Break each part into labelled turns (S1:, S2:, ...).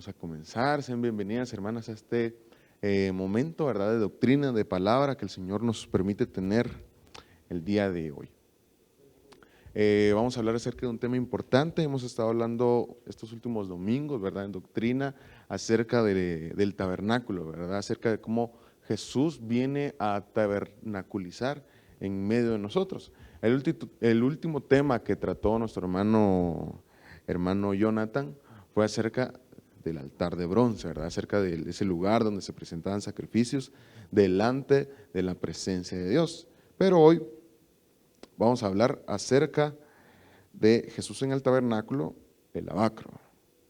S1: Vamos a comenzar, sean bienvenidas hermanas a este momento, ¿verdad?, de doctrina, de palabra que el Señor nos permite tener el día de hoy. Vamos a hablar acerca de un tema importante. Hemos estado hablando estos últimos domingos, ¿verdad?, en doctrina, acerca del tabernáculo, ¿verdad?, acerca de cómo Jesús viene a tabernaculizar en medio de nosotros. El último tema que trató nuestro hermano Jonathan fue acerca del altar de bronce, ¿verdad?, acerca de ese lugar donde se presentaban sacrificios delante de la presencia de Dios. Pero hoy vamos a hablar acerca de Jesús en el tabernáculo, el lavacro.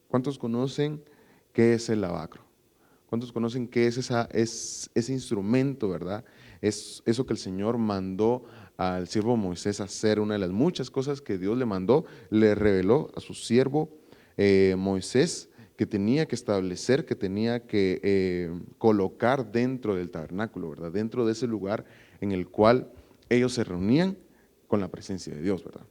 S1: ¿Cuántos conocen qué es el lavacro? ¿Cuántos conocen qué es ese instrumento, verdad? Es eso que el Señor mandó al siervo Moisés a hacer, una de las muchas cosas que Dios le mandó, le reveló a su siervo Moisés, que tenía que establecer, que tenía que colocar dentro del tabernáculo, ¿verdad?, dentro de ese lugar en el cual ellos se reunían con la presencia de Dios, ¿verdad?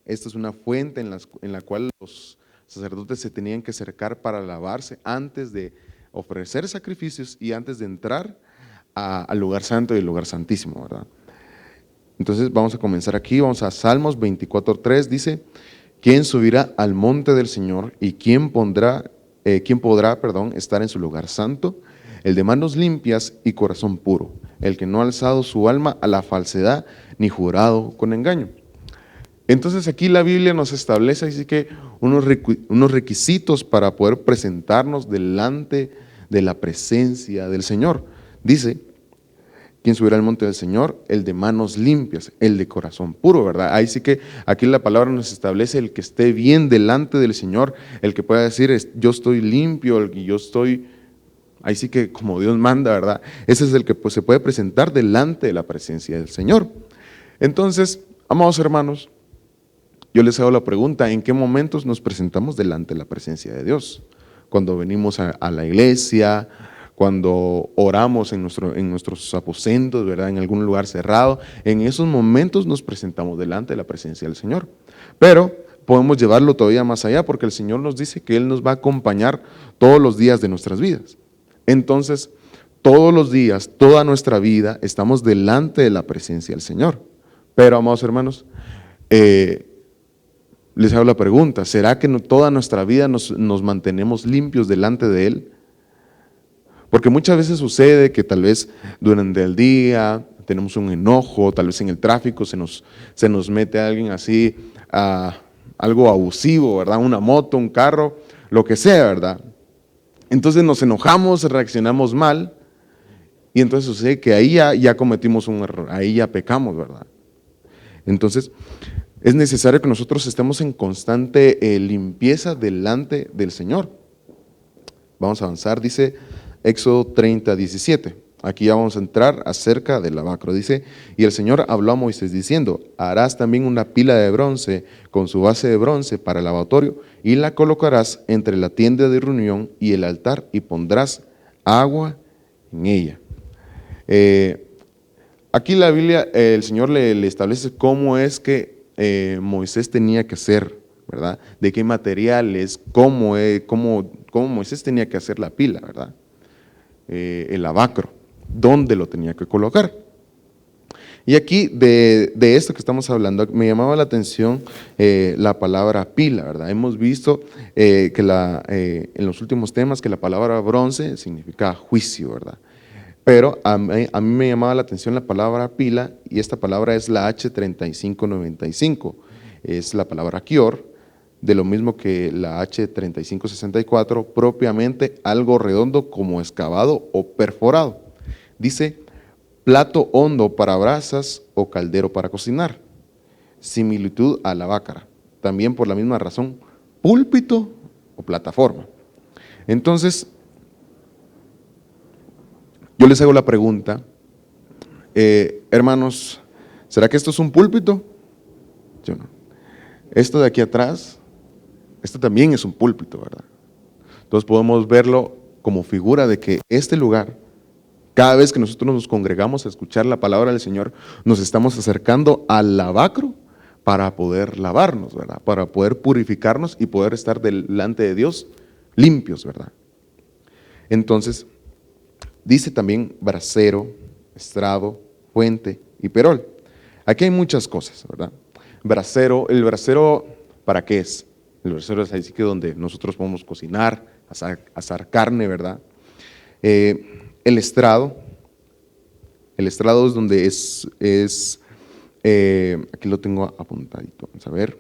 S1: Esta es una fuente en la cual los sacerdotes se tenían que acercar para lavarse antes de ofrecer sacrificios y antes de entrar al lugar santo y el lugar santísimo, ¿verdad? Entonces vamos a comenzar aquí, vamos a Salmos 24:3, dice: ¿quién subirá al monte del Señor y quién podrá, estar en su lugar santo? El de manos limpias y corazón puro, el que no ha alzado su alma a la falsedad ni jurado con engaño. Entonces aquí la Biblia nos establece así que unos requisitos para poder presentarnos delante de la presencia del Señor. Dice: ¿quién subirá al monte del Señor? El de manos limpias, el de corazón puro, ¿verdad? Ahí sí que aquí la palabra nos establece el que esté bien delante del Señor, el que pueda decir yo estoy limpio, el que yo estoy, ahí sí que como Dios manda, ¿verdad? Ese es el que se puede presentar delante de la presencia del Señor. Entonces, amados hermanos, yo les hago la pregunta: ¿en qué momentos nos presentamos delante de la presencia de Dios? Cuando venimos a la iglesia, cuando oramos en nuestros aposentos, ¿verdad?, en algún lugar cerrado. En esos momentos nos presentamos delante de la presencia del Señor. Pero podemos llevarlo todavía más allá, porque el Señor nos dice que Él nos va a acompañar todos los días de nuestras vidas. Entonces, todos los días, toda nuestra vida, estamos delante de la presencia del Señor. Pero, amados hermanos, les hago la pregunta: ¿será que toda nuestra vida nos mantenemos limpios delante de Él? Porque muchas veces sucede que tal vez durante el día tenemos un enojo, tal vez en el tráfico se nos mete alguien así, algo abusivo, ¿verdad? Una moto, un carro, lo que sea, ¿verdad? Entonces nos enojamos, reaccionamos mal, y entonces sucede que ahí ya cometimos un error, ahí ya pecamos, ¿verdad? Entonces es necesario que nosotros estemos en constante limpieza delante del Señor. Vamos a avanzar, dice Éxodo 30:17. Aquí ya vamos a entrar acerca del lavacro. Dice: y el Señor habló a Moisés diciendo: harás también una pila de bronce con su base de bronce para el lavatorio y la colocarás entre la tienda de reunión y el altar y pondrás agua en ella. Aquí la Biblia, el Señor le establece cómo es que Moisés tenía que hacer, ¿verdad? De qué materiales, cómo Moisés tenía que hacer la pila, ¿verdad? El lavacro, dónde lo tenía que colocar. Y aquí de esto que estamos hablando, me llamaba la atención la palabra pila, ¿verdad? Hemos visto que en los últimos temas que la palabra bronce significa juicio, ¿verdad? Pero a mí me llamaba la atención la palabra pila, y esta palabra es la H3595, es la palabra kior, de lo mismo que la H3564, propiamente algo redondo como excavado o perforado. Dice: plato hondo para brasas o caldero para cocinar, similitud a la bácara. También por la misma razón, púlpito o plataforma. Entonces, yo les hago la pregunta, hermanos, ¿será que esto es un púlpito? Yo no. Esto de aquí atrás, esto también es un púlpito, ¿verdad? Entonces podemos verlo como figura de que este lugar, cada vez que nosotros nos congregamos a escuchar la palabra del Señor, nos estamos acercando al lavacro para poder lavarnos, ¿verdad? Para poder purificarnos y poder estar delante de Dios limpios, ¿verdad? Entonces, dice también brasero, estrado, fuente y perol. Aquí hay muchas cosas, ¿verdad? Brasero, el brasero, ¿para qué es? El brasero es así que donde nosotros podemos cocinar, asar carne, ¿verdad? El estrado es donde aquí lo tengo apuntadito, vamos a ver.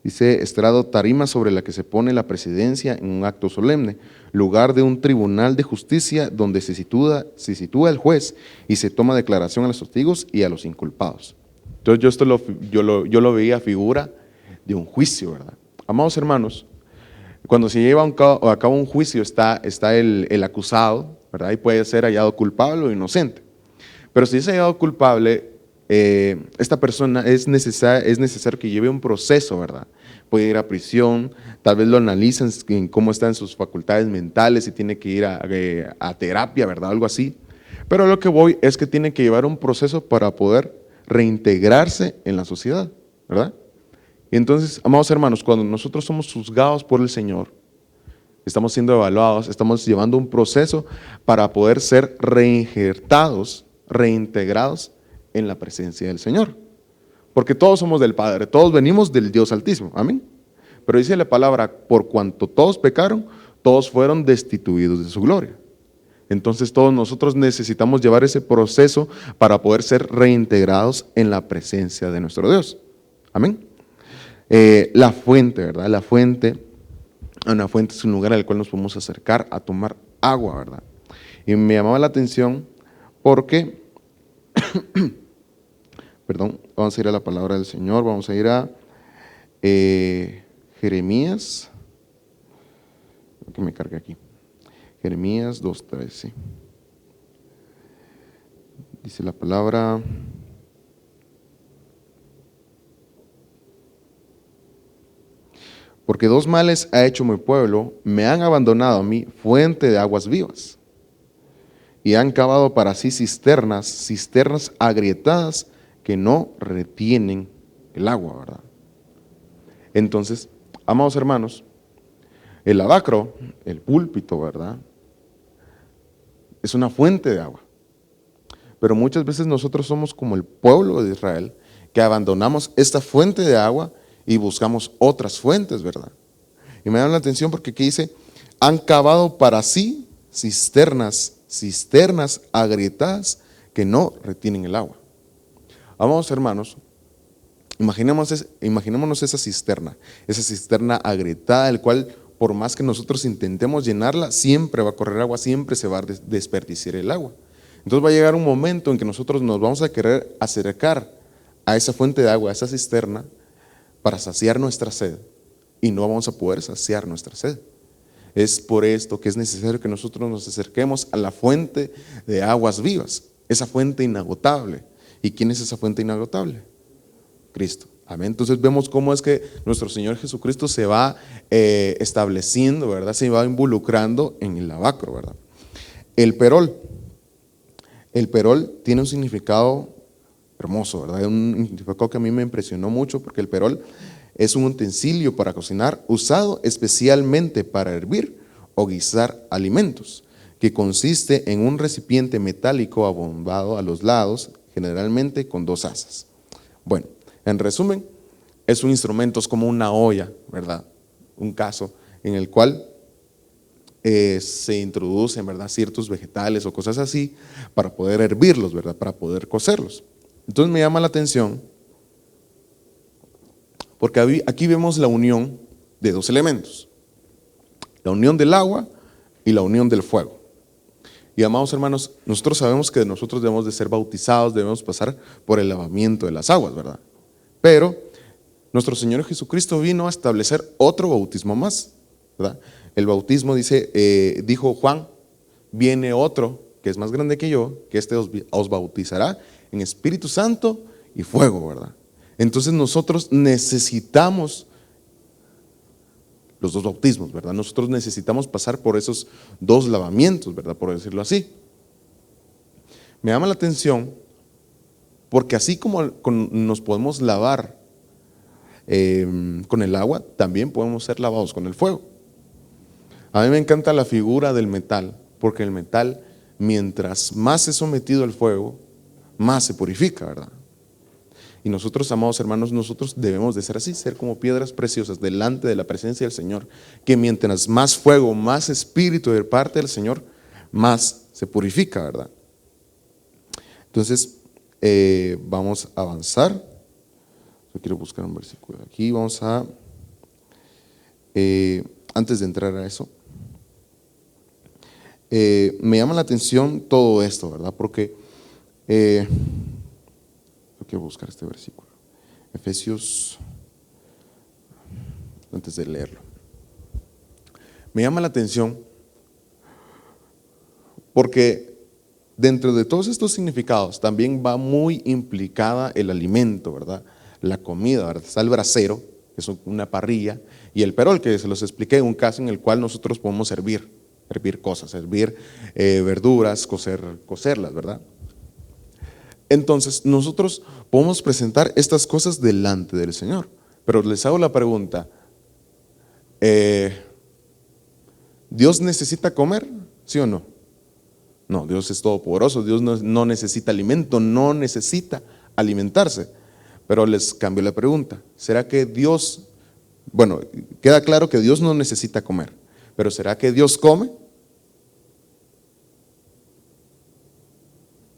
S1: Dice estrado, tarima sobre la que se pone la presidencia en un acto solemne, lugar de un tribunal de justicia donde se sitúa el juez y se toma declaración a los testigos y a los inculpados. Entonces yo lo veía figura de un juicio, ¿verdad? Amados hermanos, cuando se lleva a cabo un juicio está el acusado, ¿verdad? Y puede ser hallado culpable o inocente. Pero si es hallado culpable, esta persona es necesario que lleve un proceso, ¿verdad? Puede ir a prisión, tal vez lo analicen en cómo están sus facultades mentales, si tiene que ir a terapia, ¿verdad? Algo así. Pero lo que voy es que tiene que llevar un proceso para poder reintegrarse en la sociedad, ¿verdad? Y entonces, amados hermanos, cuando nosotros somos juzgados por el Señor, estamos siendo evaluados, estamos llevando un proceso para poder ser reinjertados, reintegrados en la presencia del Señor. Porque todos somos del Padre, todos venimos del Dios Altísimo, amén. Pero dice la palabra, por cuanto todos pecaron, todos fueron destituidos de su gloria. Entonces todos nosotros necesitamos llevar ese proceso para poder ser reintegrados en la presencia de nuestro Dios, amén. La fuente, ¿verdad? Una fuente es un lugar al cual nos podemos acercar a tomar agua, ¿verdad? Y me llamaba la atención porque, perdón, vamos a ir a la palabra del Señor, vamos a ir a Jeremías, que me cargue aquí, Jeremías 2:13. Dice la palabra: porque dos males ha hecho mi pueblo, me han abandonado a mí, fuente de aguas vivas, y han cavado para sí cisternas agrietadas que no retienen el agua, ¿verdad? Entonces, amados hermanos, el lavacro, el púlpito, ¿verdad?, es una fuente de agua. Pero muchas veces nosotros somos como el pueblo de Israel, que abandonamos esta fuente de agua y buscamos otras fuentes, ¿verdad? Y me da la atención porque aquí dice, han cavado para sí cisternas agrietadas que no retienen el agua. Amados hermanos, imaginémonos esa cisterna agrietada, el cual por más que nosotros intentemos llenarla, siempre va a correr agua, siempre se va a desperdiciar el agua. Entonces va a llegar un momento en que nosotros nos vamos a querer acercar a esa fuente de agua, a esa cisterna, para saciar nuestra sed, y no vamos a poder saciar nuestra sed. Es por esto que es necesario que nosotros nos acerquemos a la fuente de aguas vivas, esa fuente inagotable. ¿Y quién es esa fuente inagotable? Cristo. Amén. Entonces vemos cómo es que nuestro Señor Jesucristo se va estableciendo, ¿verdad? Se va involucrando en el lavacro, ¿verdad? El perol tiene un significado hermoso, ¿verdad? Un significado que a mí me impresionó mucho, porque el perol es un utensilio para cocinar usado especialmente para hervir o guisar alimentos, que consiste en un recipiente metálico abombado a los lados, generalmente con dos asas. Bueno, en resumen, es un instrumento, es como una olla, ¿verdad? Un caso en el cual se introducen, ¿verdad?, ciertos vegetales o cosas así para poder hervirlos, ¿verdad?, para poder cocerlos. Entonces me llama la atención porque aquí vemos la unión de dos elementos, la unión del agua y la unión del fuego. Y amados hermanos, nosotros sabemos que nosotros debemos de ser bautizados, debemos pasar por el lavamiento de las aguas, ¿verdad? Pero nuestro Señor Jesucristo vino a establecer otro bautismo más, ¿verdad? El bautismo dijo Juan, viene otro que es más grande que yo, que os bautizará en Espíritu Santo y fuego, ¿verdad? Entonces nosotros necesitamos los dos bautismos, ¿verdad? Nosotros necesitamos pasar por esos dos lavamientos, ¿verdad?, por decirlo así. Me llama la atención porque así como nos podemos lavar con el agua, también podemos ser lavados con el fuego. A mí me encanta la figura del metal, porque el metal, mientras más es sometido al fuego, más se purifica, ¿verdad? Y nosotros, amados hermanos, nosotros debemos de ser así, ser como piedras preciosas delante de la presencia del Señor, que mientras más fuego, más espíritu de parte del Señor, más se purifica, ¿verdad? Entonces, vamos a avanzar. Yo quiero buscar un versículo aquí. Vamos a, antes de entrar a eso, me llama la atención todo esto, ¿verdad? Porque yo quiero buscar este versículo. Efesios, antes de leerlo. Me llama la atención porque dentro de todos estos significados también va muy implicada el alimento, ¿verdad? La comida, ¿verdad? Está el brasero, que es una parrilla, y el perol, que se los expliqué, un caso en el cual nosotros podemos hervir cosas, hervir verduras, cocerlas, ¿verdad? Entonces nosotros podemos presentar estas cosas delante del Señor, pero les hago la pregunta, ¿Dios necesita comer? ¿Sí o no? No, Dios es todopoderoso, Dios no necesita alimento, no necesita alimentarse. Pero les cambio la pregunta, ¿será que Dios, bueno, queda claro que Dios no necesita comer, pero ¿será que Dios come?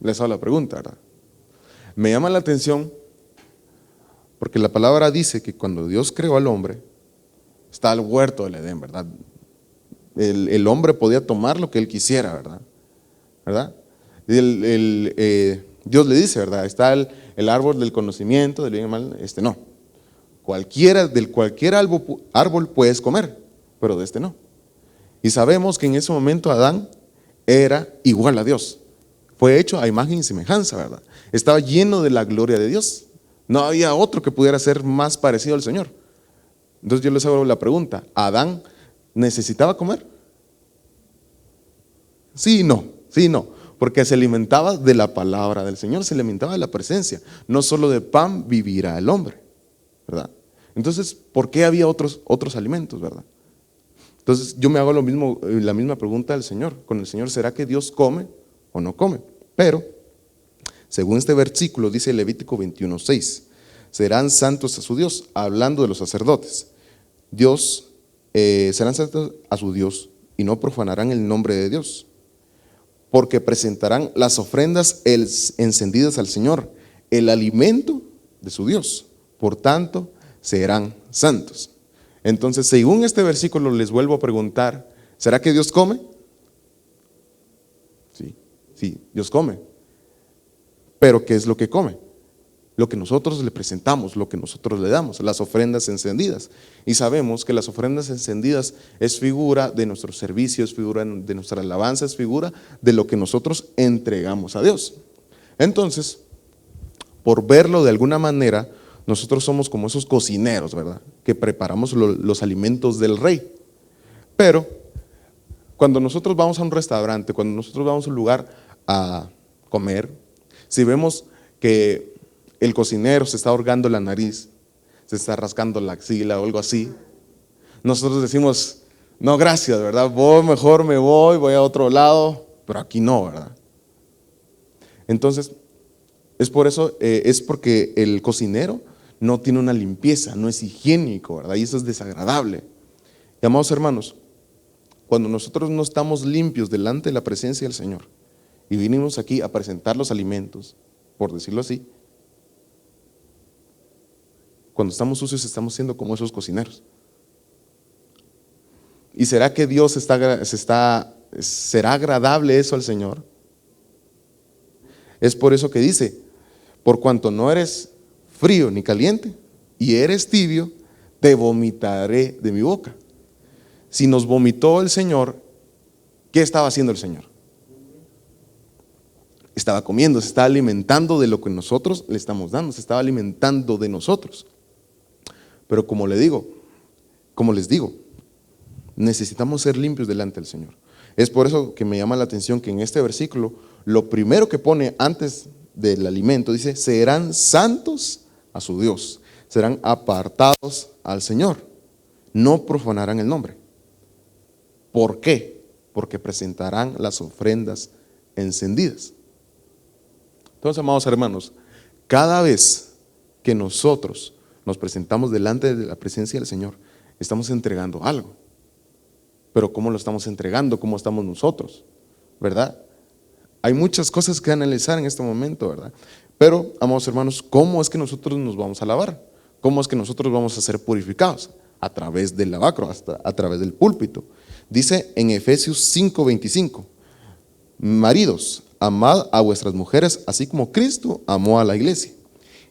S1: Les hago la pregunta, ¿verdad? Me llama la atención porque la palabra dice que cuando Dios creó al hombre, está el huerto del Edén, ¿verdad? El hombre podía tomar lo que él quisiera, ¿verdad? Dios le dice, ¿verdad? Está el árbol del conocimiento, del bien y mal, no. Cualquier árbol puedes comer, pero de este no. Y sabemos que en ese momento Adán era igual a Dios. Fue hecho a imagen y semejanza, ¿verdad? Estaba lleno de la gloria de Dios. No había otro que pudiera ser más parecido al Señor. Entonces yo les hago la pregunta, ¿Adán necesitaba comer? Sí y no, porque se alimentaba de la palabra del Señor, se alimentaba de la presencia. No solo de pan vivirá el hombre, ¿verdad? Entonces, ¿por qué había otros alimentos, verdad? Entonces yo me hago la misma pregunta al Señor, con el Señor, ¿será que Dios come o no come? Pero, según este versículo, dice Levítico 21:6, serán santos a su Dios, hablando de los sacerdotes. Serán santos a su Dios y no profanarán el nombre de Dios, porque presentarán las ofrendas encendidas al Señor, el alimento de su Dios. Por tanto, serán santos. Entonces, según este versículo, les vuelvo a preguntar, ¿será que Dios come? Sí, Dios come. Pero ¿qué es lo que come? Lo que nosotros le presentamos, lo que nosotros le damos, las ofrendas encendidas. Y sabemos que las ofrendas encendidas es figura de nuestro servicio, es figura de nuestra alabanza, es figura de lo que nosotros entregamos a Dios. Entonces, por verlo de alguna manera, nosotros somos como esos cocineros, ¿verdad? Que preparamos los alimentos del rey. Pero cuando nosotros vamos a un restaurante, cuando nosotros vamos a un lugar a comer, si vemos que el cocinero se está ahorcando la nariz, se está rascando la axila o algo así, nosotros decimos, no, gracias, ¿verdad? Mejor me voy a otro lado, pero aquí no, ¿verdad? Entonces, es por eso, es porque el cocinero no tiene una limpieza, no es higiénico, ¿verdad? Y eso es desagradable. Y amados hermanos, cuando nosotros no estamos limpios delante de la presencia del Señor y vinimos aquí a presentar los alimentos, por decirlo así, cuando estamos sucios estamos siendo como esos cocineros. ¿Y será que Dios será agradable eso al Señor? Es por eso que dice, por cuanto no eres frío ni caliente y eres tibio, te vomitaré de mi boca. Si nos vomitó el Señor, ¿qué estaba haciendo el Señor? Estaba comiendo, se estaba alimentando de lo que nosotros le estamos dando, se estaba alimentando de nosotros. Pero como les digo, necesitamos ser limpios delante del Señor. Es por eso que me llama la atención que en este versículo, lo primero que pone antes del alimento, dice, serán santos a su Dios, serán apartados al Señor, no profanarán el nombre. ¿Por qué? Porque presentarán las ofrendas encendidas. Entonces, amados hermanos, cada vez que nosotros nos presentamos delante de la presencia del Señor, estamos entregando algo. Pero ¿cómo lo estamos entregando? ¿Cómo estamos nosotros? ¿Verdad? Hay muchas cosas que analizar en este momento, ¿verdad? Pero, amados hermanos, ¿cómo es que nosotros nos vamos a lavar? ¿Cómo es que nosotros vamos a ser purificados? A través del lavacro, hasta a través del púlpito. Dice en Efesios 5:25, maridos, amad a vuestras mujeres, así como Cristo amó a la iglesia,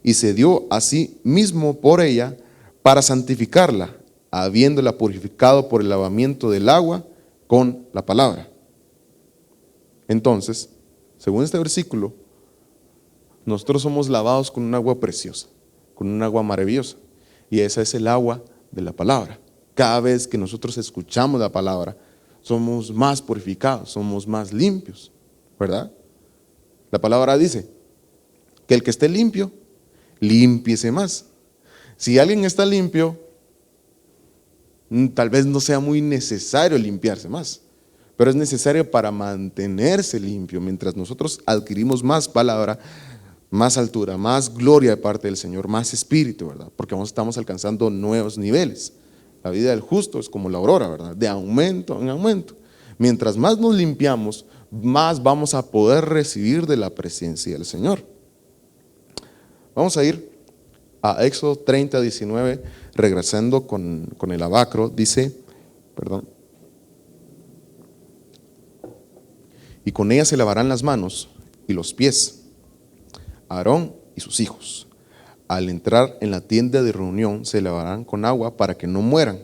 S1: y se dio a sí mismo por ella, para santificarla, habiéndola purificado por el lavamiento del agua con la palabra. Entonces, según este versículo, nosotros somos lavados con un agua preciosa, con un agua maravillosa, y esa es el agua de la palabra. Cada vez que nosotros escuchamos la palabra, somos más purificados, somos más limpios, ¿verdad? La palabra dice que el que esté limpio, límpiese más. Si alguien está limpio, tal vez no sea muy necesario limpiarse más, pero es necesario para mantenerse limpio. Mientras nosotros adquirimos más palabra, más altura, más gloria de parte del Señor, más espíritu, ¿verdad? Porque estamos alcanzando nuevos niveles. La vida del justo es como la aurora, ¿verdad? De aumento en aumento. Mientras más nos limpiamos, más vamos a poder recibir de la presencia del Señor. Vamos a ir a Éxodo 30:19, regresando con el lavacro. Dice, y con ella se lavarán las manos y los pies, Aarón y sus hijos. Al entrar en la tienda de reunión se lavarán con agua para que no mueran.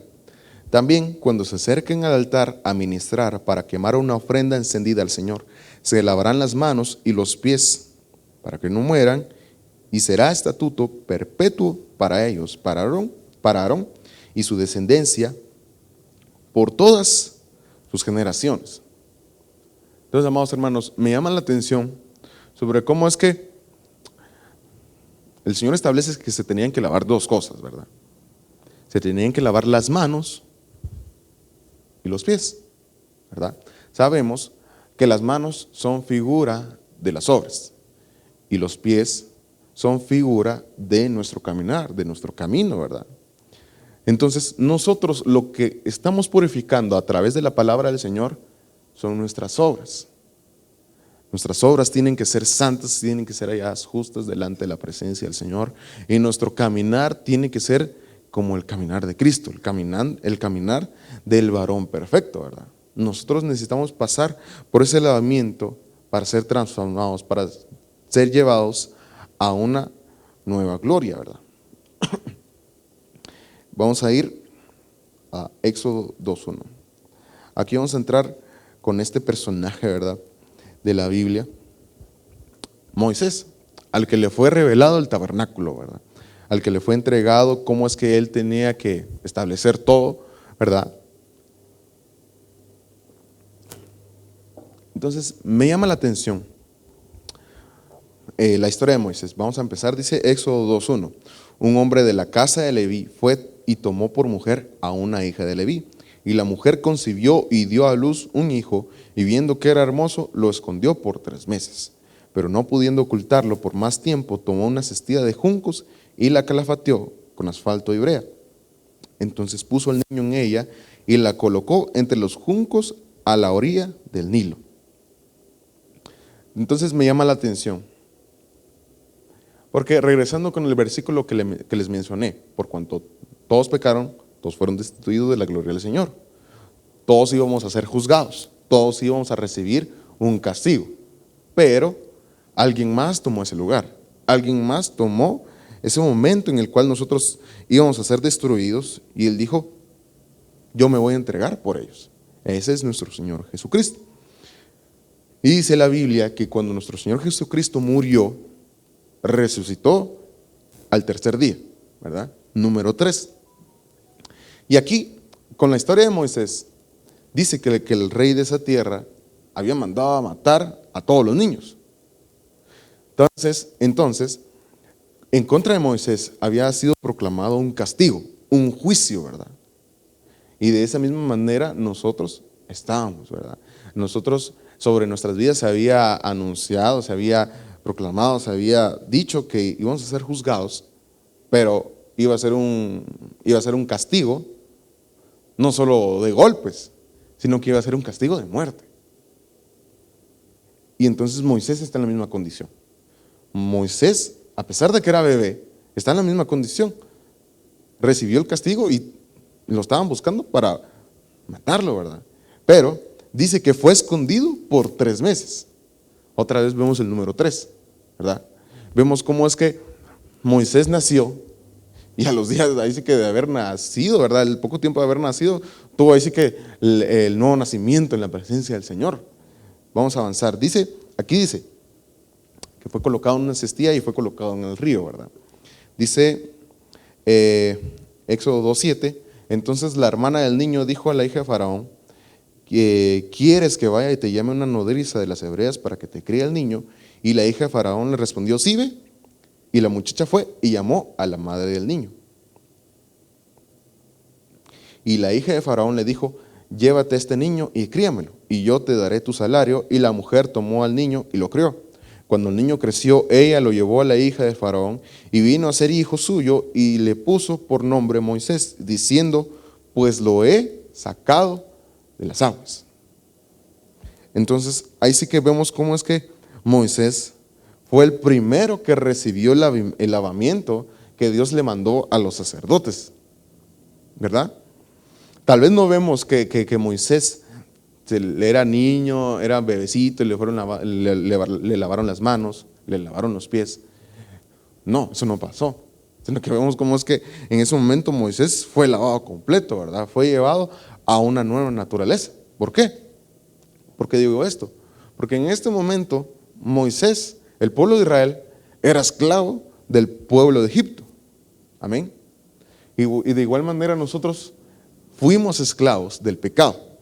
S1: También cuando se acerquen al altar a ministrar para quemar una ofrenda encendida al Señor, se lavarán las manos y los pies para que no mueran, y será estatuto perpetuo para ellos, para Aarón y su descendencia por todas sus generaciones. Entonces, amados hermanos, me llama la atención sobre cómo es que el Señor establece que se tenían que lavar dos cosas, ¿verdad? Se tenían que lavar las manos y los pies, ¿verdad? Sabemos que las manos son figura de las obras y los pies son figura de nuestro caminar, de nuestro camino, ¿verdad? Entonces, nosotros lo que estamos purificando a través de la palabra del Señor son nuestras obras. Nuestras obras tienen que ser santas, tienen que ser halladas justas delante de la presencia del Señor, y nuestro caminar tiene que ser como el caminar de Cristo, el caminar del varón perfecto, ¿verdad? Nosotros necesitamos pasar por ese lavamiento para ser transformados, para ser llevados a una nueva gloria, ¿verdad? Vamos a ir a Éxodo 2:1. Aquí vamos a entrar con este personaje, ¿verdad?, de la Biblia, Moisés, al que le fue revelado el tabernáculo, ¿verdad? Al que le fue entregado cómo es que él tenía que establecer todo, ¿verdad? Entonces, me llama la atención la historia de Moisés. Vamos a empezar, dice Éxodo 2:1. Un hombre de la casa de Leví fue y tomó por mujer a una hija de Leví. Y la mujer concibió y dio a luz un hijo, y viendo que era hermoso, lo escondió por 3 meses. Pero no pudiendo ocultarlo por más tiempo, tomó una cestilla de juncos y la calafateó con asfalto y brea. Entonces puso al niño en ella y la colocó entre los juncos a la orilla del Nilo. Entonces me llama la atención, porque regresando con el versículo que les mencioné, por cuanto todos pecaron, todos fueron destituidos de la gloria del Señor. Todos íbamos a ser juzgados, todos íbamos a recibir un castigo, pero alguien más tomó ese lugar, alguien más tomó ese momento en el cual nosotros íbamos a ser destruidos, y Él dijo, yo me voy a entregar por ellos. Ese es nuestro Señor Jesucristo. Y dice la Biblia que cuando nuestro Señor Jesucristo murió, resucitó al tercer día, ¿verdad? Número 3. Y aquí, con la historia de Moisés, dice que el rey de esa tierra había mandado a matar a todos los niños. Entonces, en contra de Moisés había sido proclamado un castigo, un juicio, ¿verdad? Y de esa misma manera nosotros estábamos, ¿verdad? Nosotros, sobre nuestras vidas se había anunciado, se había proclamado, se había dicho que íbamos a ser juzgados, pero iba a ser un castigo, no solo de golpes, sino que iba a ser un castigo de muerte. Y entonces Moisés está en la misma condición. Moisés, a pesar de que era bebé, está en la misma condición. Recibió el castigo y lo estaban buscando para matarlo, ¿verdad? Pero dice que fue escondido por 3 meses. Otra vez vemos el número 3, ¿verdad? Vemos cómo es que Moisés nació y a los días ahí sí que de haber nacido, ¿verdad? El poco tiempo de haber nacido, tuvo ahí sí que el nuevo nacimiento en la presencia del Señor. Vamos a avanzar. Aquí dice que fue colocado en una cestilla y fue colocado en el río, ¿verdad? Dice Éxodo 2:7, entonces la hermana del niño dijo a la hija de Faraón, ¿quieres que vaya y te llame una nodriza de las hebreas para que te críe el niño? Y la hija de Faraón le respondió, sí, ve. Y la muchacha fue y llamó a la madre del niño. Y la hija de Faraón le dijo, llévate a este niño y críamelo, y yo te daré tu salario. Y la mujer tomó al niño y lo crió. Cuando el niño creció, ella lo llevó a la hija de Faraón y vino a ser hijo suyo y le puso por nombre Moisés, diciendo, pues lo he sacado de las aguas. Entonces, ahí sí que vemos cómo es que Moisés fue el primero que recibió el lavamiento que Dios le mandó a los sacerdotes, ¿verdad? Tal vez no vemos que Moisés era niño, era bebecito y le lavaron las manos, le lavaron los pies. No, eso no pasó. Sino que vemos cómo es que en ese momento Moisés fue lavado completo, ¿verdad? Fue llevado a una nueva naturaleza. ¿Por qué? ¿Por qué digo esto? Porque en este momento Moisés, el pueblo de Israel, era esclavo del pueblo de Egipto. Amén. Y de igual manera nosotros fuimos esclavos del pecado.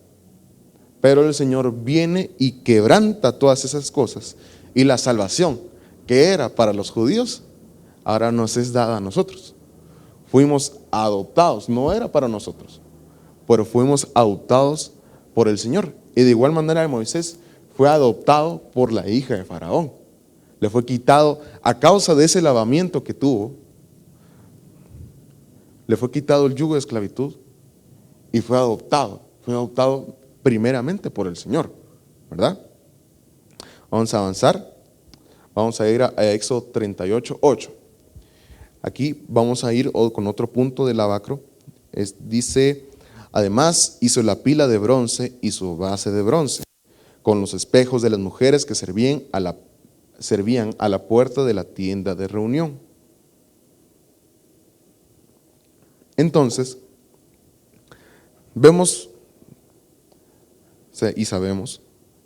S1: Pero el Señor viene y quebranta todas esas cosas. Y la salvación que era para los judíos, ahora nos es dada a nosotros. Fuimos adoptados, no era para nosotros, pero fuimos adoptados por el Señor. Y de igual manera Moisés fue adoptado por la hija de Faraón. Le fue quitado, a causa de ese lavamiento que tuvo, le fue quitado el yugo de esclavitud y fue adoptado primeramente por el Señor, ¿verdad? Vamos a avanzar, vamos a ir a Éxodo 38:8. Aquí vamos a ir con otro punto del lavacro. Dice, además hizo la pila de bronce y su base de bronce, con los espejos de las mujeres que servían a la puerta de la tienda de reunión. Entonces, vemos y sabemos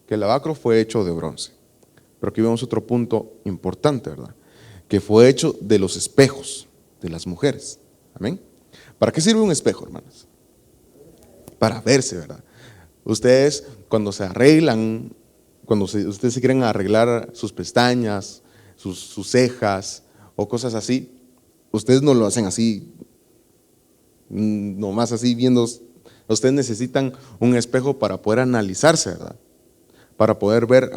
S1: que el lavacro fue hecho de bronce. Pero aquí vemos otro punto importante, ¿verdad? Que fue hecho de los espejos de las mujeres. Amén. ¿Para qué sirve un espejo, hermanos? Para verse, ¿verdad? Ustedes cuando se arreglan, ustedes se quieren arreglar sus pestañas, sus cejas o cosas así, ustedes no lo hacen así, nomás así viendo. Ustedes necesitan un espejo para poder analizarse, ¿verdad? Para poder ver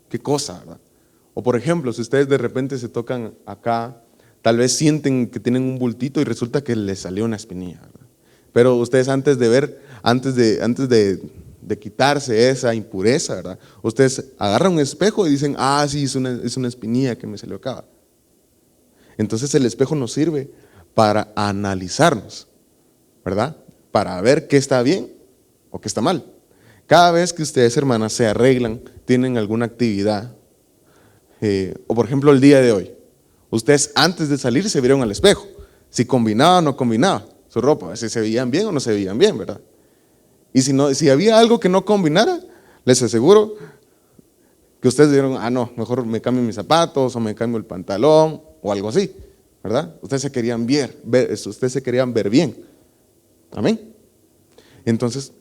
S1: qué cosa, ¿verdad? O por ejemplo, si ustedes de repente se tocan acá, tal vez sienten que tienen un bultito y resulta que les salió una espinilla, ¿verdad? Pero ustedes antes de quitarse esa impureza, ¿verdad? Ustedes agarran un espejo y dicen, sí, es una espinilla que me salió acá. Entonces el espejo nos sirve para analizarnos, ¿verdad? Para ver qué está bien o qué está mal. Cada vez que ustedes, hermanas, se arreglan, tienen alguna actividad, o por ejemplo el día de hoy, ustedes antes de salir se vieron al espejo, si combinaba o no combinaba su ropa, si se veían bien o no se veían bien, ¿verdad? Y si había algo que no combinara, les aseguro que ustedes dijeron, no, mejor me cambio mis zapatos o me cambio el pantalón o algo así, ¿verdad? Ustedes se querían ustedes se querían ver bien. Amén. Entonces,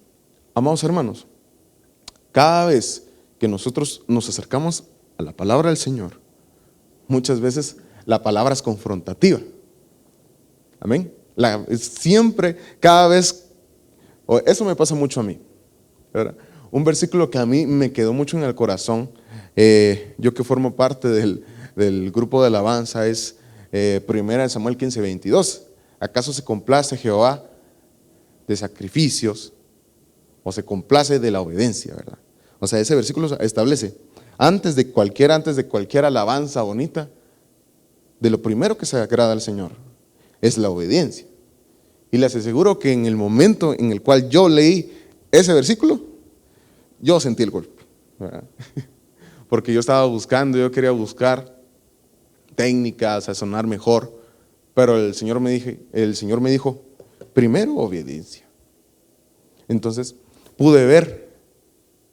S1: amados hermanos, cada vez que nosotros nos acercamos a la palabra del Señor, muchas veces la palabra es confrontativa. Amén. Siempre, cada vez, eso me pasa mucho a mí. ¿verdad? Un versículo que a mí me quedó mucho en el corazón, yo que formo parte del grupo de alabanza, es 1 Samuel 15:22. ¿Acaso se complace Jehová de sacrificios o se complace de la obediencia, verdad? O sea, ese versículo establece, antes de cualquier alabanza bonita, de lo primero que se agrada al Señor es la obediencia. Y les aseguro que en el momento en el cual yo leí ese versículo, yo sentí el golpe, ¿verdad? Porque yo quería buscar técnicas, a sonar mejor, pero el Señor me dijo, primero obediencia. Entonces pude ver,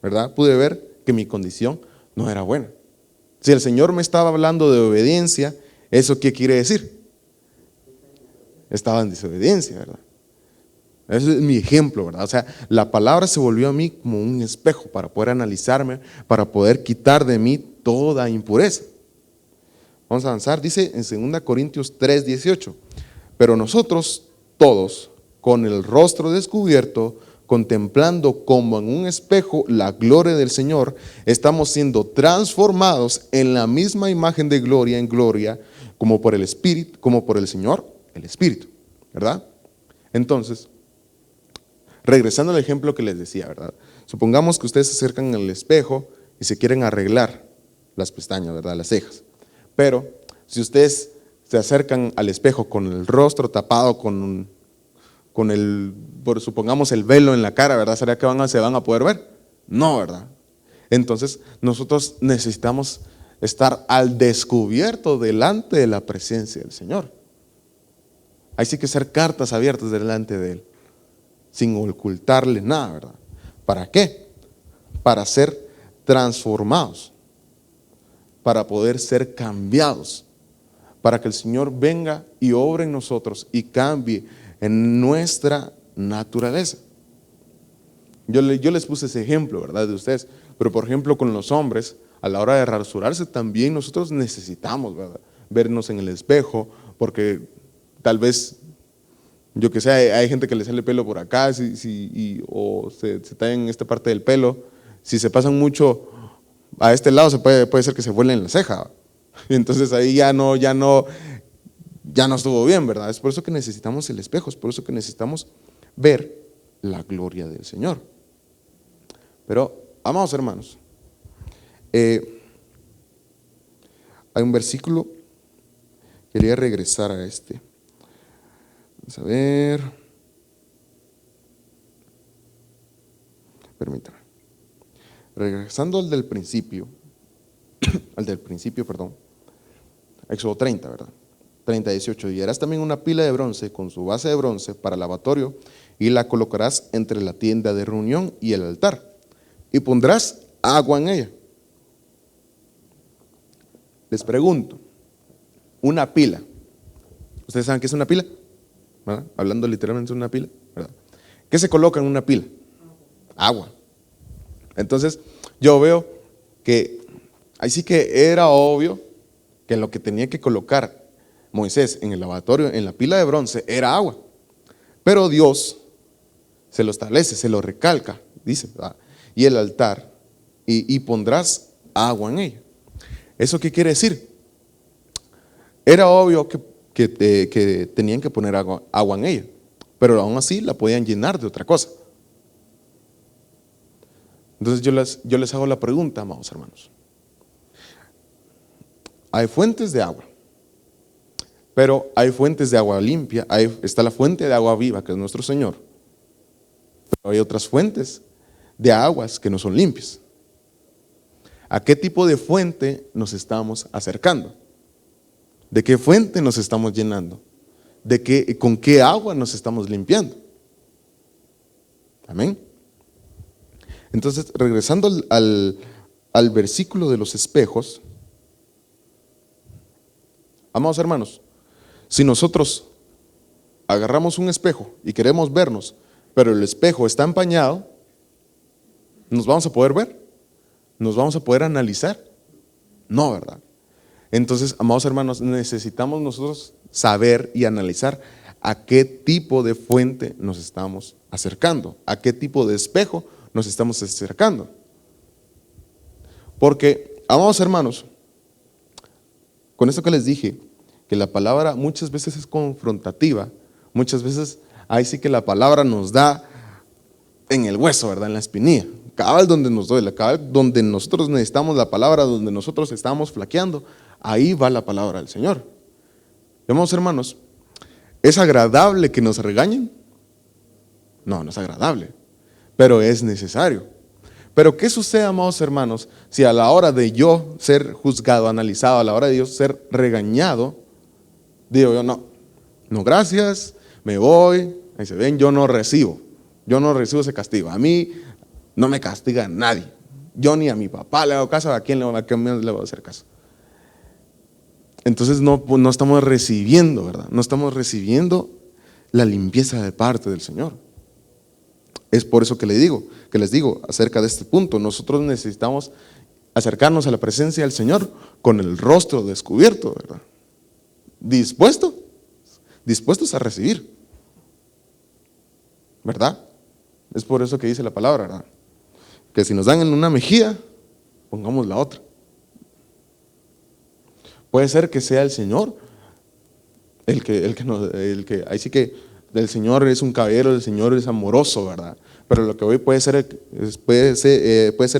S1: ¿verdad? Pude ver que mi condición no era buena. Si el Señor me estaba hablando de obediencia, ¿eso qué quiere decir? Estaba en desobediencia, ¿verdad? Ese es mi ejemplo, ¿verdad? O sea, la palabra se volvió a mí como un espejo para poder analizarme, para poder quitar de mí toda impureza. Vamos a avanzar, dice en 2 Corintios 3:18, pero nosotros todos, con el rostro descubierto, contemplando como en un espejo la gloria del Señor, estamos siendo transformados en la misma imagen de gloria en gloria, como por el Espíritu, como por el Señor, el Espíritu, ¿verdad? Entonces, regresando al ejemplo que les decía, ¿verdad? Supongamos que ustedes se acercan al espejo y se quieren arreglar las pestañas, ¿verdad? Las cejas. Pero si ustedes se acercan al espejo con el rostro tapado, supongamos el velo en la cara, ¿verdad? ¿Será que se van a poder ver? No, ¿verdad? Entonces nosotros necesitamos estar al descubierto delante de la presencia del Señor. Hay sí que ser cartas abiertas delante de Él, sin ocultarle nada, ¿verdad? ¿Para qué? Para ser transformados, para poder ser cambiados, para que el Señor venga y obre en nosotros y cambie en nuestra naturaleza. Yo les puse ese ejemplo, ¿verdad? De ustedes, pero por ejemplo con los hombres, a la hora de rasurarse también nosotros necesitamos, ¿verdad? Vernos en el espejo, porque tal vez, yo que sé, hay gente que le sale pelo por acá o se talla en esta parte del pelo. Si se pasan mucho a este lado, puede ser que se vuelen la ceja. Entonces ahí ya no estuvo bien, ¿verdad? Es por eso que necesitamos el espejo, es por eso que necesitamos ver la gloria del Señor. Pero, amados hermanos, hay un versículo, quería regresar a este. Vamos a ver. Permítame. Regresando al del principio, perdón. Éxodo 30, ¿verdad? 30:18. Y harás también una pila de bronce con su base de bronce para el lavatorio y la colocarás entre la tienda de reunión y el altar y pondrás agua en ella. Les pregunto, una pila. ¿Ustedes saben qué es una pila? ¿Verdad? Hablando literalmente de una pila, ¿verdad? ¿Qué se coloca en una pila? Agua. Entonces yo veo que ahí sí que era obvio que lo que tenía que colocar Moisés en el lavatorio, en la pila de bronce, era agua. Pero Dios se lo establece, se lo recalca, dice, ¿verdad? Y el altar, y pondrás agua en ella. ¿Eso qué quiere decir? Era obvio que tenían que poner agua en ella, pero aún así la podían llenar de otra cosa. Entonces yo les hago la pregunta, amados hermanos. Hay fuentes de agua, pero hay fuentes de agua limpia, está la fuente de agua viva, que es nuestro Señor, pero hay otras fuentes de aguas que no son limpias. ¿A qué tipo de fuente nos estamos acercando? ¿De qué fuente nos estamos llenando? ¿Con qué agua nos estamos limpiando? Amén. Entonces, regresando al versículo de los espejos, amados hermanos, si nosotros agarramos un espejo y queremos vernos, pero el espejo está empañado, ¿nos vamos a poder ver? ¿Nos vamos a poder analizar? No, ¿verdad? Entonces, amados hermanos, necesitamos nosotros saber y analizar a qué tipo de fuente nos estamos acercando, a qué tipo de espejo nos estamos acercando. Porque, amados hermanos, con esto que les dije, que la palabra muchas veces es confrontativa, muchas veces ahí sí que la palabra nos da en el hueso, ¿verdad? En la espinilla, cabal donde nos duele, cabal donde nosotros necesitamos la palabra, donde nosotros estamos flaqueando, ahí va la palabra del Señor. Amados hermanos, ¿es agradable que nos regañen? No, no es agradable, pero es necesario. Pero ¿qué sucede, amados hermanos, si a la hora de yo ser juzgado, analizado, a la hora de yo ser regañado, digo yo, no gracias, me voy, ahí se ven, yo no recibo ese castigo, a mí no me castiga nadie, yo ni a mi papá le hago caso, ¿a quién le voy a hacer caso? Entonces no estamos recibiendo, ¿verdad? No estamos recibiendo la limpieza de parte del Señor. Es por eso que les digo acerca de este punto. Nosotros necesitamos acercarnos a la presencia del Señor con el rostro descubierto, ¿verdad? Dispuestos a recibir, ¿verdad? Es por eso que dice la palabra, ¿verdad? Que si nos dan en una mejilla, pongamos la otra. Puede ser que sea el Señor ahí sí que el Señor es un caballero, el Señor es amoroso, ¿verdad? Pero lo que hoy puede ser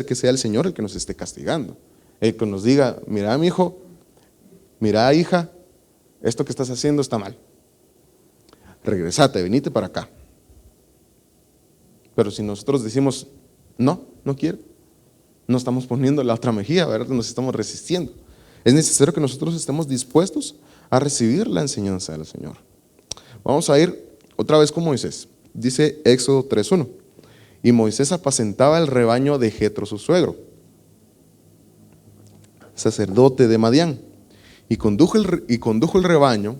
S1: que sea el Señor el que nos esté castigando, el que nos diga, mira mi hijo, mira hija, esto que estás haciendo está mal, regresate, venite para acá. Pero si nosotros decimos, no quiero, no estamos poniendo la otra mejilla, ¿verdad? Nos estamos resistiendo. Es necesario que nosotros estemos dispuestos a recibir la enseñanza del Señor. Vamos a ir otra vez con Moisés. Dice Éxodo 3:1. Y Moisés apacentaba el rebaño de Jetro su suegro, sacerdote de Madián, y condujo el rebaño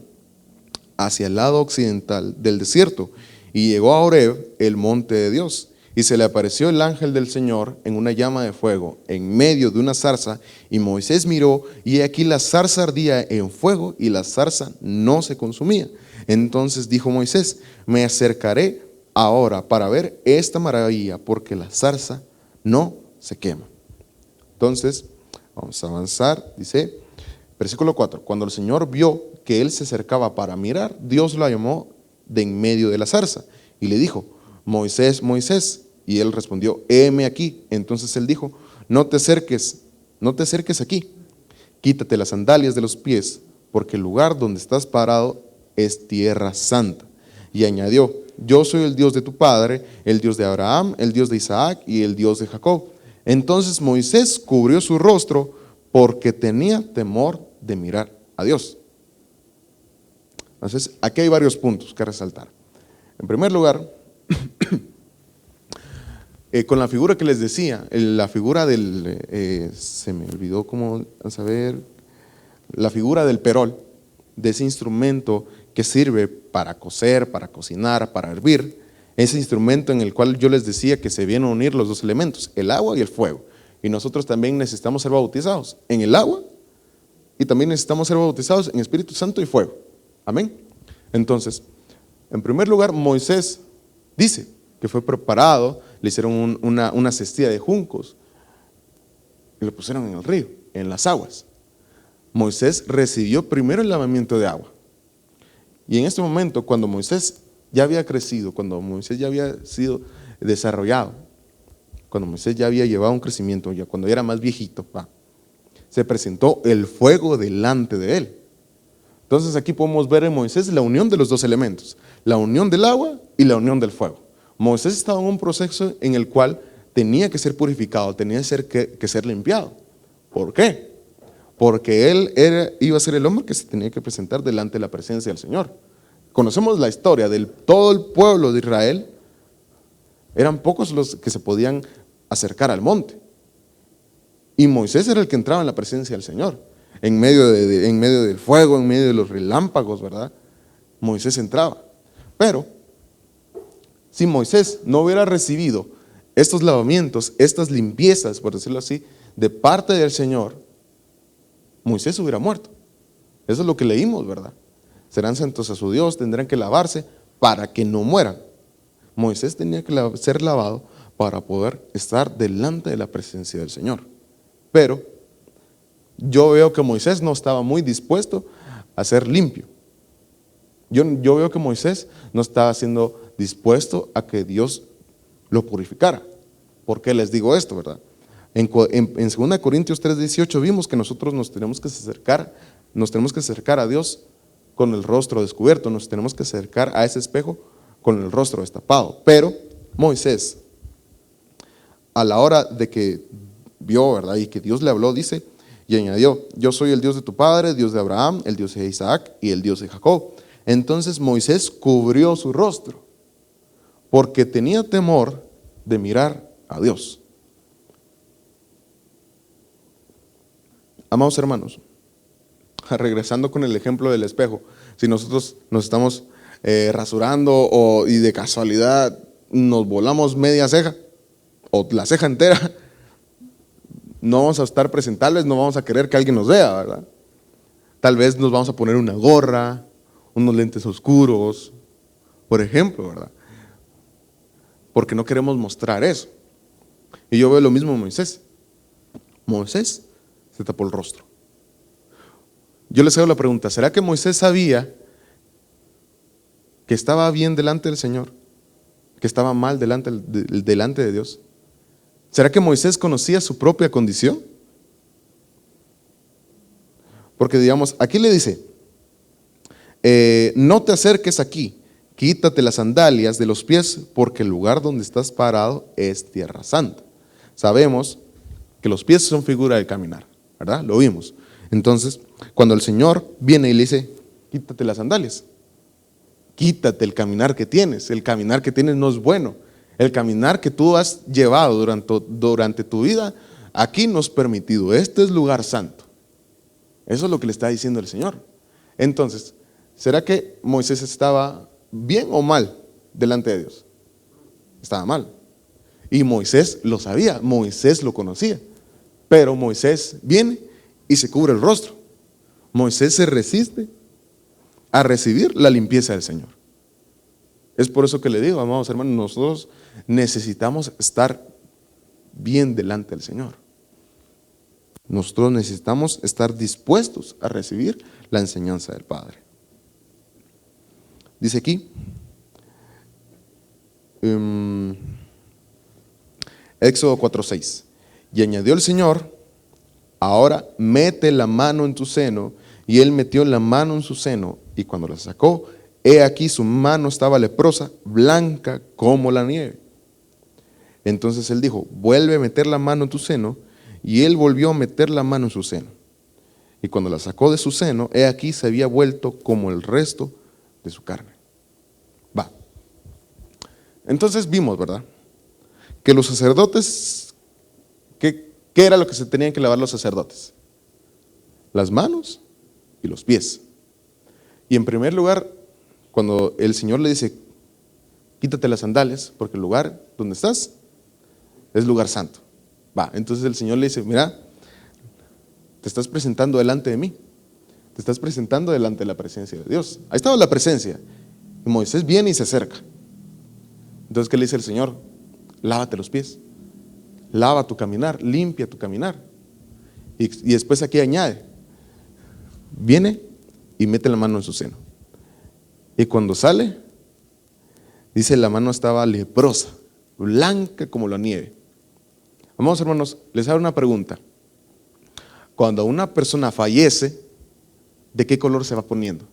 S1: hacia el lado occidental del desierto, y llegó a Horeb, el monte de Dios. Y se le apareció el ángel del Señor en una llama de fuego, en medio de una zarza, y Moisés miró, y he aquí la zarza ardía en fuego, y la zarza no se consumía. Entonces dijo Moisés, me acercaré ahora para ver esta maravilla, porque la zarza no se quema. Entonces, vamos a avanzar, dice, versículo 4, cuando el Señor vio que él se acercaba para mirar, Dios lo llamó de en medio de la zarza, y le dijo, Moisés, Moisés, y él respondió, heme aquí. Entonces él dijo, no te acerques aquí, quítate las sandalias de los pies, porque el lugar donde estás parado es tierra santa. Y añadió, yo soy el Dios de tu padre, el Dios de Abraham, el Dios de Isaac y el Dios de Jacob. Entonces Moisés cubrió su rostro porque tenía temor de mirar a Dios. Entonces aquí hay varios puntos que resaltar. En primer lugar, con la figura que les decía, la figura se me olvidó cómo saber, la figura del perol, de ese instrumento que sirve para cocer, para cocinar, para hervir, ese instrumento en el cual yo les decía que se vienen a unir los dos elementos, el agua y el fuego. Y nosotros también necesitamos ser bautizados en el agua y también necesitamos ser bautizados en Espíritu Santo y fuego. Amén. Entonces, en primer lugar, Moisés dice que fue preparado, le hicieron una cestilla de juncos y lo pusieron en el río, en las aguas. Moisés recibió primero el lavamiento de agua. Y en este momento, cuando Moisés ya había crecido, cuando Moisés ya había sido desarrollado, cuando Moisés ya había llevado un crecimiento, ya cuando era más viejito, se presentó el fuego delante de él. Entonces aquí podemos ver en Moisés la unión de los dos elementos, la unión del agua y la unión del fuego. Moisés estaba en un proceso en el cual tenía que ser purificado, tenía que ser limpiado. ¿Por qué? Porque él iba a ser el hombre que se tenía que presentar delante de la presencia del Señor. Conocemos la historia de todo el pueblo de Israel, eran pocos los que se podían acercar al monte. Y Moisés era el que entraba en la presencia del Señor, en medio del fuego, en medio de los relámpagos, ¿verdad? Moisés entraba. Pero si Moisés no hubiera recibido estos lavamientos, estas limpiezas, por decirlo así, de parte del Señor, Moisés hubiera muerto. Eso es lo que leímos, ¿verdad? Serán santos a su Dios, tendrán que lavarse para que no mueran. Moisés tenía que ser lavado para poder estar delante de la presencia del Señor. Pero yo veo que Moisés no estaba muy dispuesto a ser limpio. Yo veo que Moisés no estaba siendo dispuesto a que Dios lo purificara. ¿Por qué les digo esto, verdad? En 2 Corintios 3:18 vimos que nosotros nos tenemos que acercar a Dios con el rostro descubierto, nos tenemos que acercar a ese espejo con el rostro destapado. Pero Moisés, a la hora de que vio, ¿verdad?, y que Dios le habló, dice, y añadió: yo soy el Dios de tu padre, Dios de Abraham, el Dios de Isaac y el Dios de Jacob. Entonces Moisés cubrió su rostro porque tenía temor de mirar a Dios. Amados hermanos, regresando con el ejemplo del espejo, si nosotros nos estamos rasurando y de casualidad nos volamos media ceja o la ceja entera, no vamos a estar presentables, no vamos a querer que alguien nos vea, ¿verdad? Tal vez nos vamos a poner una gorra, unos lentes oscuros, por ejemplo, ¿verdad? Porque no queremos mostrar eso. Y yo veo lo mismo en Moisés. Moisés se tapó el rostro. Yo les hago la pregunta: ¿será que Moisés sabía que estaba bien delante del Señor, que estaba mal delante de Dios? ¿Será que Moisés conocía su propia condición? Porque digamos, aquí le dice, no te acerques aquí, quítate las sandalias de los pies, porque el lugar donde estás parado es tierra santa. Sabemos que los pies son figura del caminar, ¿verdad? Lo vimos. Entonces, cuando el Señor viene y le dice, quítate las sandalias, quítate el caminar que tienes no es bueno. El caminar que tú has llevado durante tu vida, aquí no es permitido, este es lugar santo. Eso es lo que le está diciendo el Señor. Entonces, ¿será que Moisés estaba bien o mal delante de Dios? Estaba mal. Y Moisés lo sabía, Moisés lo conocía. Pero Moisés viene y se cubre el rostro. Moisés se resiste a recibir la limpieza del Señor. Es por eso que le digo, amados hermanos, nosotros necesitamos estar bien delante del Señor. Nosotros necesitamos estar dispuestos a recibir la enseñanza del Padre. Dice aquí, Éxodo 4:6, y añadió el Señor: ahora mete la mano en tu seno. Y él metió la mano en su seno, y cuando la sacó, he aquí su mano estaba leprosa, blanca como la nieve. Entonces él dijo: vuelve a meter la mano en tu seno. Y él volvió a meter la mano en su seno. Y cuando la sacó de su seno, he aquí se había vuelto como el resto de su carne. Va. Entonces vimos, ¿verdad?, que los sacerdotes, ¿qué era lo que se tenían que lavar los sacerdotes? Las manos y los pies. Y en primer lugar, cuando el Señor le dice, quítate las sandalias, porque el lugar donde estás es lugar santo. Va, entonces el Señor le dice, mira, te estás presentando delante de mí, te estás presentando delante de la presencia de Dios. Ahí estaba la presencia. Y Moisés viene y se acerca. Entonces, ¿qué le dice el Señor? Lávate los pies, lava tu caminar, limpia tu caminar. Y después aquí añade, viene y mete la mano en su seno. Y cuando sale, dice, la mano estaba leprosa, blanca como la nieve. Amados hermanos, les hago una pregunta. Cuando una persona fallece, ¿de qué color se va poniendo?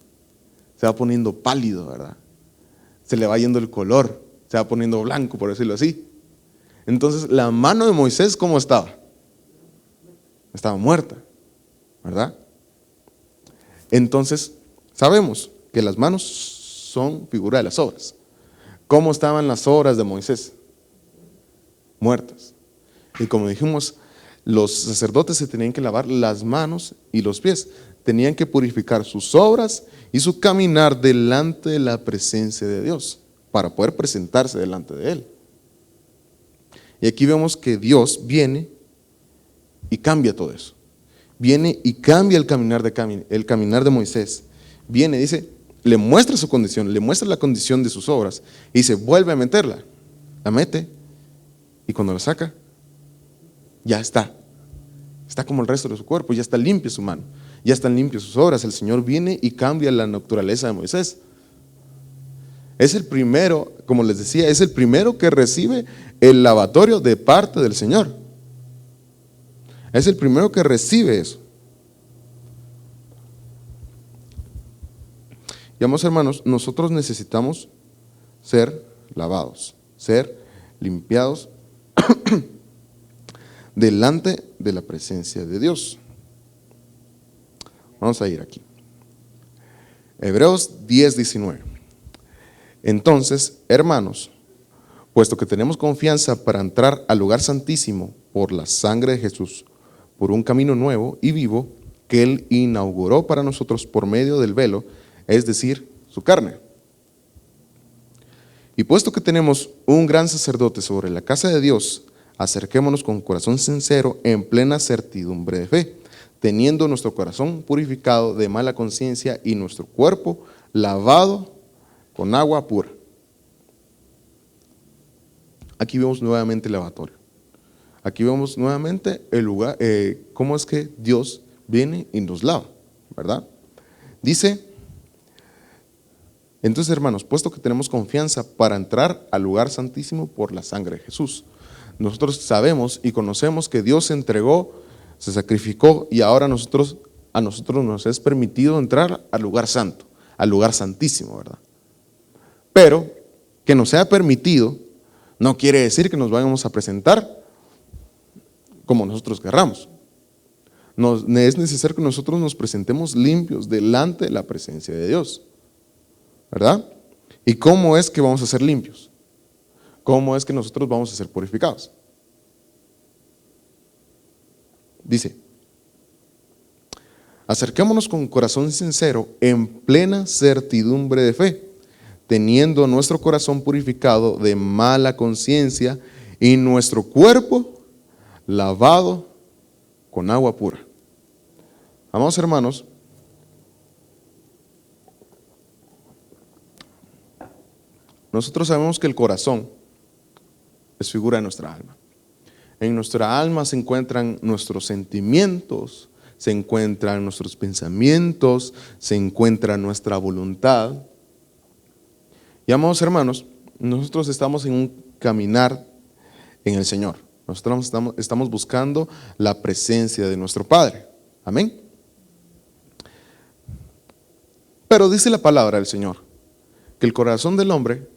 S1: Se va poniendo pálido, ¿verdad? Se le va yendo el color, se va poniendo blanco, por decirlo así. Entonces, la mano de Moisés, ¿cómo estaba? Estaba muerta, ¿verdad? Entonces, sabemos que las manos son figura de las obras. ¿Cómo estaban las obras de Moisés? Muertas. Y como dijimos, los sacerdotes se tenían que lavar las manos y los pies. Tenían que purificar sus obras y su caminar delante de la presencia de Dios para poder presentarse delante de Él. Y aquí vemos que Dios viene y cambia todo eso. Viene y cambia el caminar de Moisés. Viene, dice, le muestra su condición, le muestra la condición de sus obras y dice, vuelve a meterla. La mete Y cuando la saca, ya está. Está como el resto de su cuerpo, ya está limpia su mano, ya están limpias sus obras. El Señor viene y cambia la naturaleza de Moisés. Es el primero, como les decía, es el primero que recibe el lavatorio de parte del Señor. Es el primero que recibe eso. Y amados hermanos, nosotros necesitamos ser lavados, ser limpiados delante de la presencia de Dios. Vamos a ir aquí. Hebreos 10:19. Entonces, hermanos, puesto que tenemos confianza para entrar al lugar santísimo por la sangre de Jesús, por un camino nuevo y vivo que Él inauguró para nosotros por medio del velo, es decir, su carne. Y puesto que tenemos un gran sacerdote sobre la casa de Dios, acerquémonos con corazón sincero en plena certidumbre de fe, teniendo nuestro corazón purificado de mala conciencia y nuestro cuerpo lavado con agua pura. Aquí vemos nuevamente el lavatorio. Aquí vemos nuevamente el lugar, cómo es que Dios viene y nos lava, ¿verdad? Dice, entonces hermanos, puesto que tenemos confianza para entrar al lugar santísimo por la sangre de Jesús. Nosotros sabemos y conocemos que Dios se entregó, se sacrificó y ahora a nosotros nos es permitido entrar al lugar santo, al lugar santísimo, ¿verdad? Pero que nos sea permitido no quiere decir que nos vayamos a presentar como nosotros querramos. Es necesario que nosotros nos presentemos limpios delante de la presencia de Dios, ¿verdad? ¿Y cómo es que vamos a ser limpios? ¿Cómo es que nosotros vamos a ser purificados? Dice, acerquémonos con corazón sincero en plena certidumbre de fe, teniendo nuestro corazón purificado de mala conciencia y nuestro cuerpo lavado con agua pura. Amados hermanos, nosotros sabemos que el corazón es figura de nuestra alma. En nuestra alma se encuentran nuestros sentimientos, se encuentran nuestros pensamientos, se encuentra nuestra voluntad. Y amados hermanos, nosotros estamos en un caminar en el Señor. Nosotros estamos buscando la presencia de nuestro Padre. Amén. Pero dice la palabra del Señor que el corazón del hombre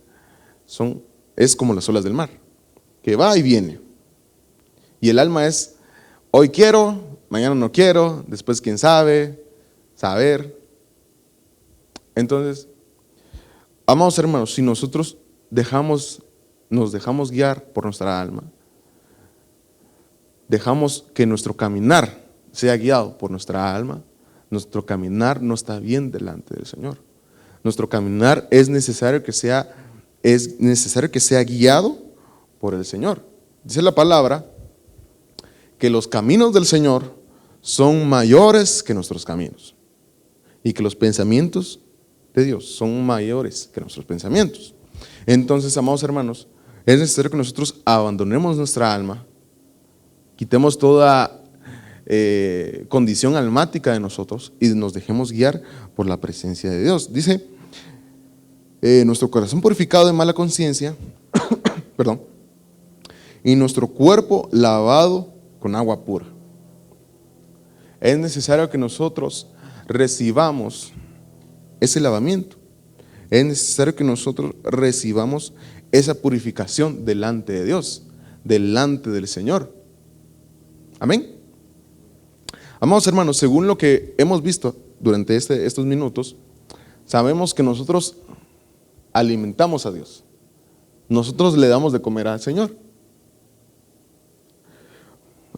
S1: es como las olas del mar, que va y viene. Y el alma es, hoy quiero, mañana no quiero, después quién sabe, saber. Entonces, amados hermanos, si nosotros nos dejamos guiar por nuestra alma, dejamos que nuestro caminar sea guiado por nuestra alma, nuestro caminar no está bien delante del Señor. Nuestro caminar es necesario que sea guiado por el Señor. Dice la palabra que los caminos del Señor son mayores que nuestros caminos y que los pensamientos de Dios son mayores que nuestros pensamientos. Entonces, amados hermanos, es necesario que nosotros abandonemos nuestra alma, quitemos toda condición almática de nosotros y nos dejemos guiar por la presencia de Dios. Dice, nuestro corazón purificado de mala conciencia, perdón, y nuestro cuerpo lavado con agua pura. Es necesario que nosotros recibamos ese lavamiento. Es necesario que nosotros recibamos esa purificación delante de Dios, delante del Señor. Amén. Amados hermanos, según lo que hemos visto durante estos minutos, sabemos que nosotros alimentamos a Dios. Nosotros le damos de comer al Señor.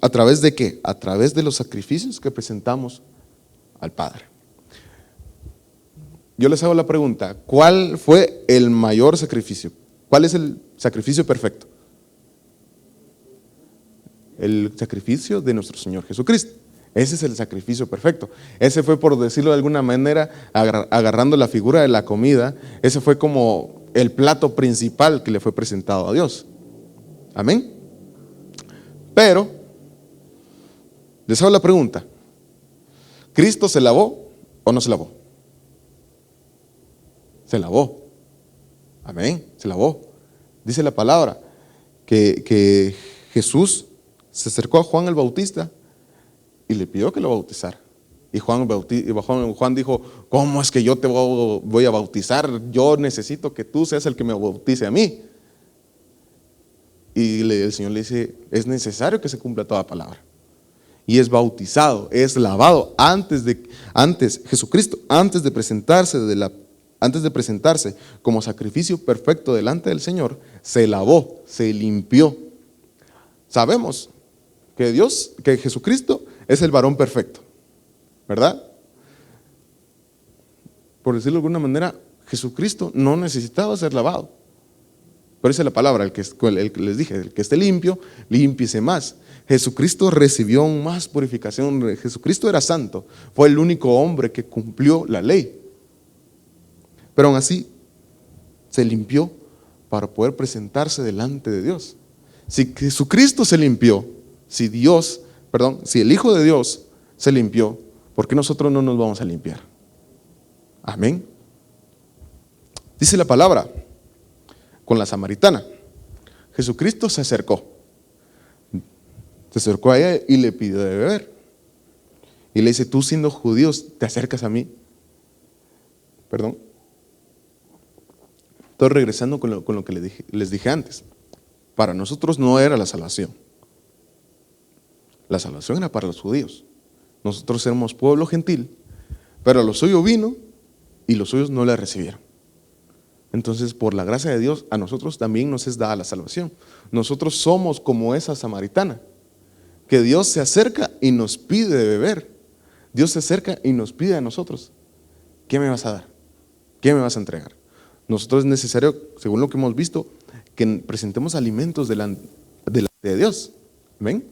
S1: ¿A través de qué? A través de los sacrificios que presentamos al Padre. Yo les hago la pregunta, ¿cuál fue el mayor sacrificio? ¿Cuál es el sacrificio perfecto? El sacrificio de nuestro Señor Jesucristo. Ese es el sacrificio perfecto. Ese fue, por decirlo de alguna manera, agarrando la figura de la comida, ese fue como el plato principal que le fue presentado a Dios. Amén. Pero, les hago la pregunta, ¿Cristo se lavó o no se lavó? Se lavó. Amén, se lavó. Dice la palabra que Jesús se acercó a Juan el Bautista y le pidió que lo bautizara. Y Juan dijo, ¿cómo es que yo te voy a bautizar? Yo necesito que tú seas el que me bautice a mí. Y el Señor le dice, es necesario que se cumpla toda palabra. Y es bautizado, es lavado. Jesucristo, antes de presentarse como sacrificio perfecto delante del Señor, se lavó, se limpió. Sabemos que Jesucristo es el varón perfecto, ¿verdad? Por decirlo de alguna manera, Jesucristo no necesitaba ser lavado. Pero dice la palabra, el que les dije, el que esté limpio, límpiese más. Jesucristo recibió aún más purificación. Jesucristo era santo, fue el único hombre que cumplió la ley. Pero aún así, se limpió para poder presentarse delante de Dios. Si Jesucristo se limpió, si el Hijo de Dios se limpió, ¿por qué nosotros no nos vamos a limpiar? Amén. Dice la palabra, con la samaritana, Jesucristo se acercó a ella y le pidió de beber. Y le dice, tú siendo judíos, ¿te acercas a mí? Perdón. Estoy regresando con lo que les dije antes. Para nosotros no era la salvación. La salvación era para los judíos. Nosotros éramos pueblo gentil, pero a lo suyo vino y los suyos no le recibieron. Entonces, por la gracia de Dios, a nosotros también nos es dada la salvación. Nosotros somos como esa samaritana, que Dios se acerca y nos pide de beber. Dios se acerca y nos pide a nosotros, ¿qué me vas a dar? ¿Qué me vas a entregar? Nosotros es necesario, según lo que hemos visto, que presentemos alimentos delante de Dios. ¿Ven?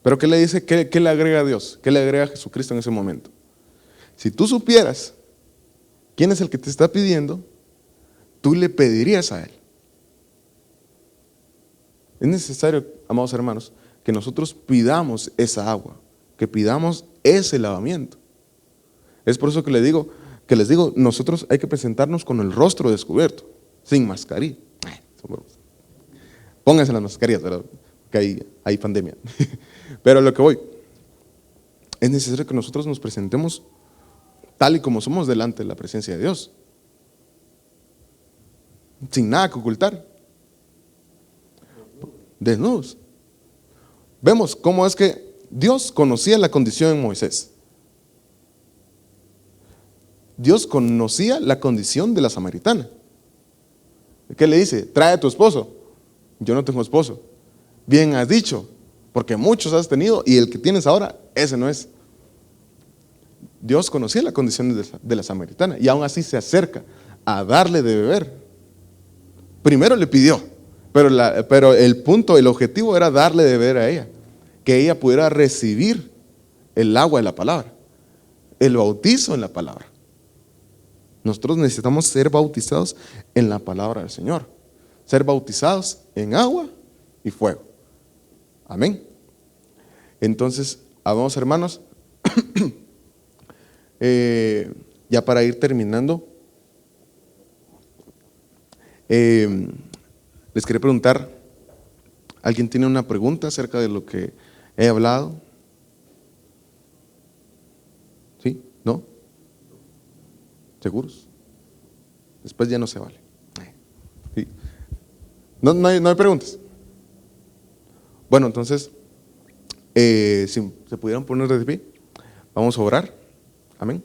S1: Pero ¿qué le dice? ¿Qué le agrega a Dios? ¿Qué le agrega a Jesucristo en ese momento? Si tú supieras quién es el que te está pidiendo, tú le pedirías a Él. Es necesario, amados hermanos, que nosotros pidamos esa agua, que pidamos ese lavamiento. Es por eso que les digo, nosotros hay que presentarnos con el rostro descubierto, sin mascarilla. Pónganse las mascarillas, ¿verdad? Que hay pandemia. Pero a lo que voy, es necesario que nosotros nos presentemos tal y como somos delante de la presencia de Dios, sin nada que ocultar, desnudos. Vemos cómo es que Dios conocía la condición en Moisés. Dios conocía la condición de la samaritana. ¿Qué le dice? Trae a tu esposo. Yo no tengo esposo. Bien has dicho, porque muchos has tenido y el que tienes ahora, ese no es. Dios conocía la condición de la samaritana y aún así se acerca a darle de beber. Primero le pidió, pero el objetivo era darle de beber a ella, que ella pudiera recibir el agua de la palabra, el bautizo en la palabra. Nosotros necesitamos ser bautizados en la palabra del Señor, ser bautizados en agua y fuego. Amén. Entonces, amados hermanos, ya para ir terminando, les quería preguntar, ¿alguien tiene una pregunta acerca de lo que he hablado? ¿Sí? ¿No? ¿Seguros? Después ya no se vale. ¿Sí? ¿No hay preguntas? Bueno, entonces, si se pudieran poner de pie, vamos a orar. Amén.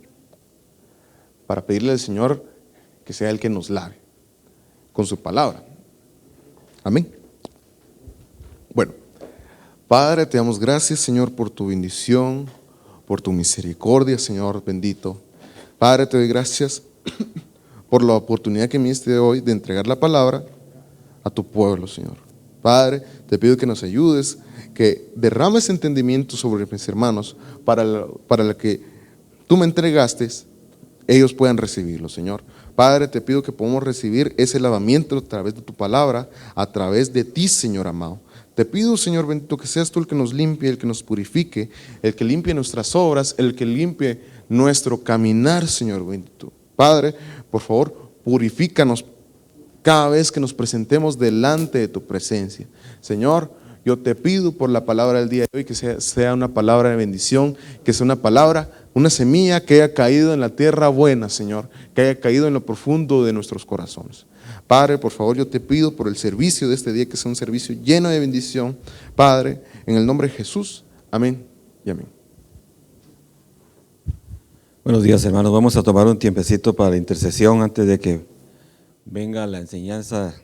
S1: Para pedirle al Señor que sea el que nos lave con su palabra. Amén. Bueno, Padre, te damos gracias, Señor, por tu bendición, por tu misericordia, Señor bendito. Padre, te doy gracias por la oportunidad que me diste hoy de entregar la palabra a tu pueblo, Señor. Padre, te pido que nos ayudes, que derrames entendimiento sobre mis hermanos para la que tú me entregaste, ellos puedan recibirlo, Señor. Padre, te pido que podamos recibir ese lavamiento a través de tu palabra, a través de ti, Señor amado. Te pido, Señor bendito, que seas tú el que nos limpie, el que nos purifique, el que limpie nuestras obras, el que limpie nuestro caminar, Señor bendito. Padre, por favor, purifícanos cada vez que nos presentemos delante de tu presencia. Señor, yo te pido por la palabra del día de hoy que sea una palabra de bendición, que sea una palabra, una semilla que haya caído en la tierra buena, Señor, que haya caído en lo profundo de nuestros corazones. Padre, por favor, yo te pido por el servicio de este día, que sea un servicio lleno de bendición. Padre, en el nombre de Jesús, amén y amén.
S2: Buenos días, hermanos. Vamos a tomar un tiempecito para la intercesión antes de que venga la enseñanza